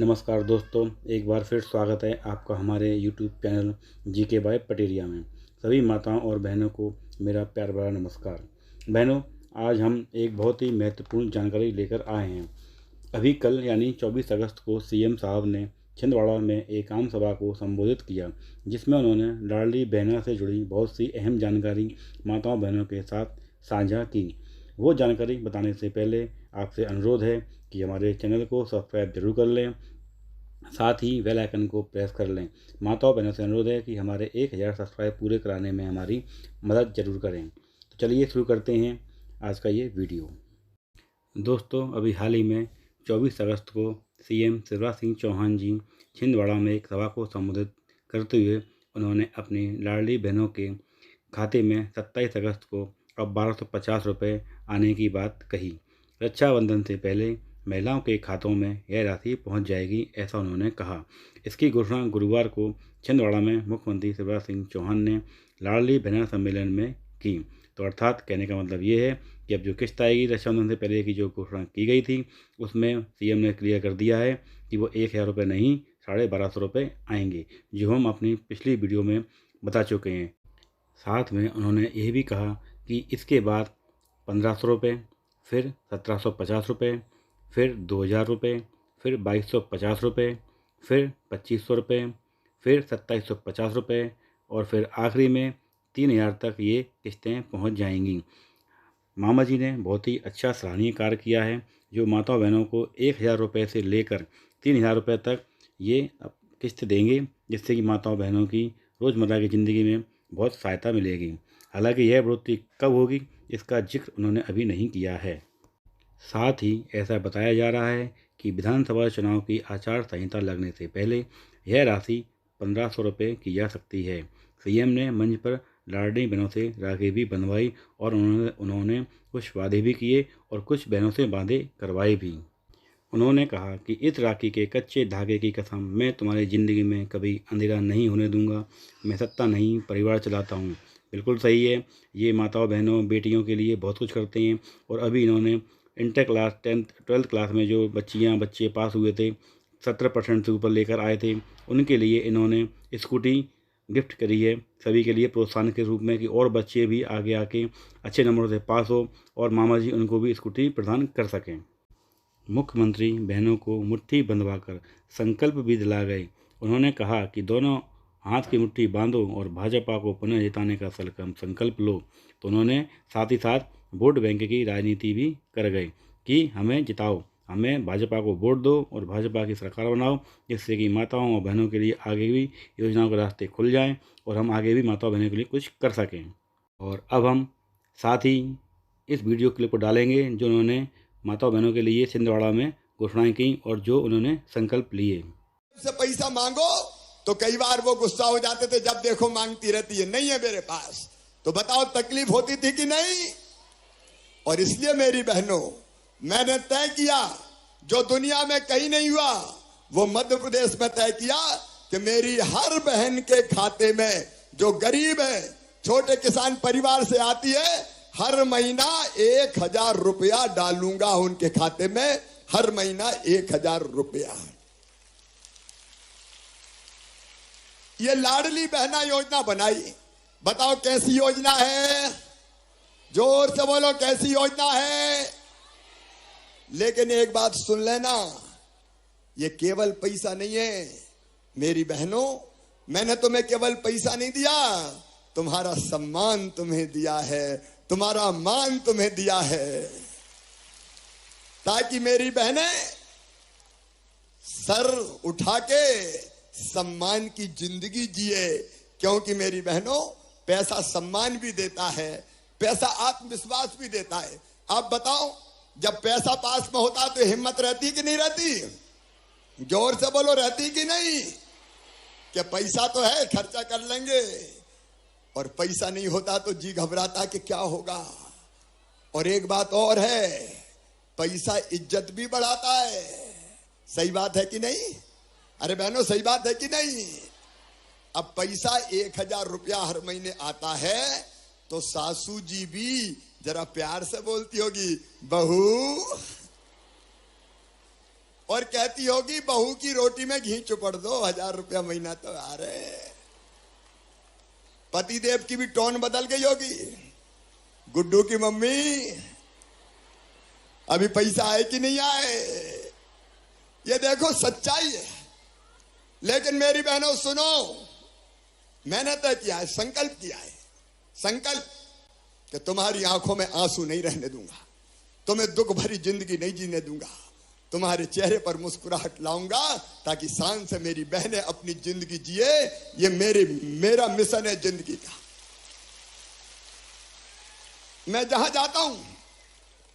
नमस्कार दोस्तों, एक बार फिर स्वागत है आपका हमारे YouTube channel GK by Pateria में। सभी माताओं और बहनों को मेरा प्यार भरा नमस्कार। बहनों, आज हम एक बहुत ही महत्वपूर्ण जानकारी लेकर आए हैं। अभी कल यानी 24 अगस्त को सीएम साहब ने छिंदवाड़ा में एक आम सभा को संबोधित किया, जिसमें उन्होंने लाडली बहना से जुड़ी बहुत सी अहम जानकारी माताओं बहनों के साथ साझा की। वो जानकारी बताने से पहले आपसे अनुरोध है कि हमारे चैनल को सब्सक्राइब जरूर कर लें, साथ ही बेल आइकन को प्रेस कर लें। माताओं बहनों से अनुरोध है कि हमारे 1000 सब्सक्राइब पूरे कराने में हमारी मदद जरूर करें। तो चलिए शुरू करते हैं आज का ये वीडियो। दोस्तों, अभी हाल ही में 24 अगस्त को सीएम शिवराज सिंह चौहान जी छिंदवाड़ा में एक सभा को संबोधित करते हुए उन्होंने अपनी लाडली बहनों के खाते में 27 अगस्त को अब 1250 रुपये आने की बात कही। रक्षाबंधन से पहले महिलाओं के खातों में यह राशि पहुंच जाएगी, ऐसा उन्होंने कहा। इसकी घोषणा गुरुवार को छिंदवाड़ा में मुख्यमंत्री शिवराज सिंह चौहान ने लाडली बहना सम्मेलन में की। तो अर्थात कहने का मतलब ये है कि अब जो किस्त आएगी रक्षाबंधन से पहले की जो घोषणा की गई थी, उसमें सीएम ने क्लियर कर दिया है कि वो 1000 रुपये नहीं 1250 रुपये आएंगे, जो हम अपनी पिछली वीडियो में बता चुके हैं। साथ में उन्होंने यह भी कहा कि इसके बाद 1500 रुपये, फिर 1750 रुपये, फिर 2000 रुपये, फिर 2250 रुपये, फिर 2500 रुपये, फिर 2750 रुपये और फिर आखिरी में 3000 तक ये किस्तें पहुंच जाएंगी। मामा जी ने बहुत ही अच्छा सराहनीय कार्य किया है, जो माता बहनों को 1000 रुपये से लेकर 3000 रुपये तक ये किस्त देंगे, जिससे कि माताओं बहनों की रोज़मर्रा की ज़िंदगी में बहुत सहायता मिलेगी। हालांकि यह बढ़ोतरी कब होगी, इसका जिक्र उन्होंने अभी नहीं किया है। साथ ही ऐसा बताया जा रहा है कि विधानसभा चुनाव की आचार संहिता लगने से पहले यह राशि 1500 रुपये की जा सकती है। सीएम ने मंच पर लाडली बहनों से राखी भी बंधवाई और उन्होंने कुछ वादे भी किए और कुछ बहनों से वादे करवाए भी। उन्होंने कहा कि इस राखी के कच्चे धागे की कसम, मैं तुम्हारी ज़िंदगी में कभी अंधेरा नहीं होने दूंगा। मैं सत्ता नहीं, परिवार चलाता हूँ। बिल्कुल सही है, ये माताओं बहनों बेटियों के लिए बहुत कुछ करते हैं। और अभी इन्होंने inter class 10th 12th class में जो बच्चे पास हुए थे, 70% से ऊपर लेकर आए थे, उनके लिए इन्होंने स्कूटी गिफ्ट करी है, सभी के लिए प्रोत्साहन के रूप में, कि और बच्चे भी आगे आके अच्छे नंबरों से पास हो और मामा जी उनको भी स्कूटी प्रदान कर सकें। मुख्यमंत्री बहनों को मुट्ठी बंधवाकर संकल्प भी दिला गए। उन्होंने कहा कि दोनों हाथ की मुट्ठी बांधो और भाजपा को पुनः जिताने का संकल्प लो। तो उन्होंने साथ ही साथ वोट बैंक की राजनीति भी कर गए कि हमें जिताओ, हमें भाजपा को वोट दो और भाजपा की सरकार बनाओ, जिससे कि माताओं और बहनों के लिए आगे भी योजनाओं के रास्ते खुल जाएं और हम आगे भी माताओं बहनों के लिए कुछ कर सकें। और अब हम साथ ही इस वीडियो क्लिप को डालेंगे जो उन्होंने माताओं बहनों के लिए छिंदवाड़ा में घोषणाएं की और जो उन्होंने संकल्प लिए। से पैसा मांगो तो कई बार वो गुस्सा हो जाते थे, जब देखो मांगती रहती है, नहीं है मेरे पास। तो बताओ तकलीफ होती थी कि नहीं? और इसलिए मेरी बहनों, मैंने तय किया, जो दुनिया में कहीं नहीं हुआ वो मध्य प्रदेश में तय किया कि मेरी हर बहन के खाते में, जो गरीब है, छोटे किसान परिवार से आती है, हर महीना 1000 रुपया डालूंगा उनके खाते में, हर महीना 1000 रुपया। ये लाडली बहना योजना बनाई। बताओ कैसी योजना है? जोर से बोलो, कैसी योजना है? लेकिन एक बात सुन लेना, ये केवल पैसा नहीं है मेरी बहनों। मैंने तुम्हें केवल पैसा नहीं दिया, तुम्हारा सम्मान तुम्हें दिया है, तुम्हारा मान तुम्हें दिया है, ताकि मेरी बहनें सर उठा के सम्मान की जिंदगी जिए। क्योंकि मेरी बहनों, पैसा सम्मान भी देता है, पैसा आत्मविश्वास भी देता है। आप बताओ, जब पैसा पास में होता तो हिम्मत रहती कि नहीं रहती? जोर से बोलो, रहती कि नहीं? कि पैसा तो है, खर्चा कर लेंगे, और पैसा नहीं होता तो जी घबराता कि क्या होगा। और एक बात और है, पैसा इज्जत भी बढ़ाता है। सही बात है कि नहीं? अरे बहनों, सही बात है कि नहीं? अब पैसा 1000 रुपया हर महीने आता है तो सासू जी भी जरा प्यार से बोलती होगी, बहू। और कहती होगी बहू की रोटी में घी चुपड़ दो, 1000 रुपया महीना तो आ रहे। पतिदेव की भी टोन बदल गई होगी। गुड्डू की मम्मी अभी पैसा आए कि नहीं आए? ये देखो सच्चाई है। लेकिन मेरी बहनों सुनो, मैंने तय किया है, संकल्प किया है, संकल्प कि तुम्हारी आंखों में आंसू नहीं रहने दूंगा, तुम्हें दुख भरी जिंदगी नहीं जीने दूंगा, तुम्हारे चेहरे पर मुस्कुराहट लाऊंगा ताकि शान से मेरी बहनें अपनी जिंदगी जिए। ये मेरा मिशन है जिंदगी का। मैं जहां जाता हूं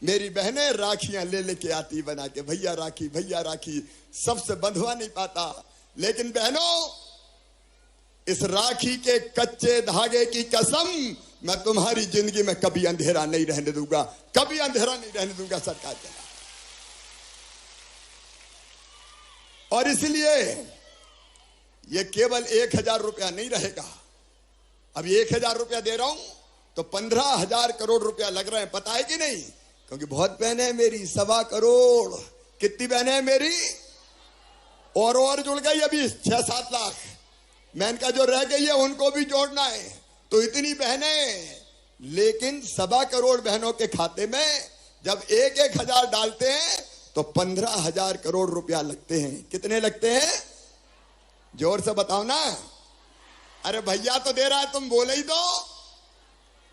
मेरी बहनें राखियां ले लेके आती बना के, भैया राखी, भैया राखी। सबसे बंधवा नहीं पाता, लेकिन बहनों इस राखी के कच्चे धागे की कसम, मैं तुम्हारी जिंदगी में कभी अंधेरा नहीं रहने दूंगा, कभी अंधेरा नहीं रहने दूंगा सरकार के। और इसलिए ये केवल 1000 रुपया नहीं रहेगा। अब 1000 रुपया दे रहा हूं तो 15,000 करोड़ रुपया लग रहे हैं, पता है कि नहीं? क्योंकि बहुत बहनें मेरी 1.25 करोड़। कितनी बहनें हैं मेरी? और जुड़ गई अभी 6-7 लाख। मैंने कहा जो रह गई है उनको भी जोड़ना है, तो इतनी बहनें। लेकिन 1.25 करोड़ बहनों के खाते में जब 1-1 हजार डालते हैं तो 15,000 करोड़ रुपया लगते हैं। कितने लगते हैं? जोर से बताओ ना। अरे भैया तो दे रहा है, तुम बोले ही तो।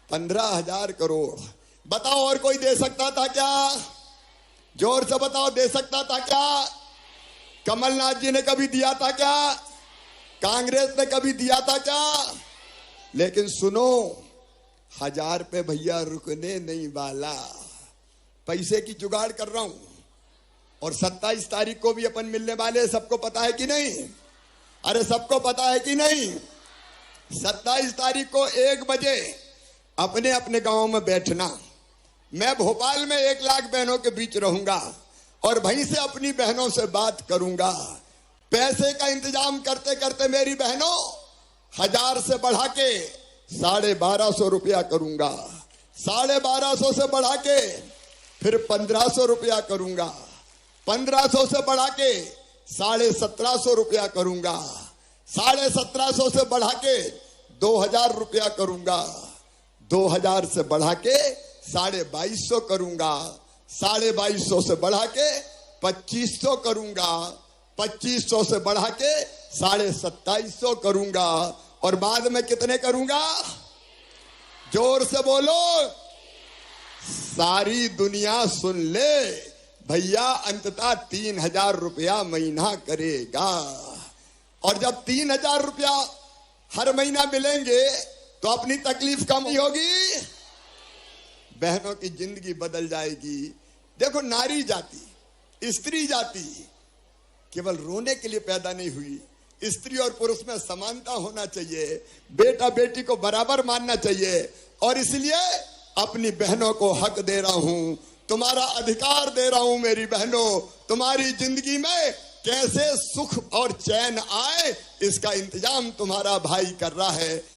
15,000 करोड़। बताओ और कोई दे सकता था क्या? जोर से बताओ, दे सकता था क्या? कमलनाथ जी ने कभी दिया था क्या? कांग्रेस ने कभी दिया था क्या? लेकिन सुनो, 1000 पे भैया रुकने नहीं वाला। पैसे की जुगाड़ कर रहा हूं और 27 तारीख को भी अपन मिलने वाले। सबको पता है कि नहीं? अरे सबको पता है कि नहीं? 27 तारीख को 1 बजे अपने अपने गांव में बैठना। मैं भोपाल में 1 लाख बहनों के बीच रहूंगा और वहीं से अपनी बहनों से बात करूंगा। पैसे का इंतजाम करते करते मेरी बहनों 1000 से बढ़ा के 1250 रुपया करूंगा, 1250 से बढ़ा के फिर 1500 रुपया करूंगा, 1500 से बढ़ा के 1750 रुपया करूंगा, 1750 से बढ़ा के 2000 रुपया करूंगा, 2000 से बढ़ा के 2250 करूंगा, 2250 से बढ़ा के 2500 करूंगा, 2500 से बढ़ा के 2750 करूंगा। और बाद में कितने करूंगा? जोर से बोलो, सारी दुनिया सुन ले। भैया अंततः 3000 रुपया महीना करेगा। और जब 3000 रुपया हर महीना मिलेंगे तो अपनी तकलीफ कम ही होगी, बहनों की जिंदगी बदल जाएगी। देखो, नारी जाति, स्त्री जाति केवल रोने के लिए पैदा नहीं हुई। स्त्री और पुरुष में समानता होना चाहिए, बेटा बेटी को बराबर मानना चाहिए। और इसलिए अपनी बहनों को हक दे रहा हूं, तुम्हारा अधिकार दे रहा हूं। मेरी बहनों, तुम्हारी जिंदगी में कैसे सुख और चैन आए, इसका इंतजाम तुम्हारा भाई कर रहा है।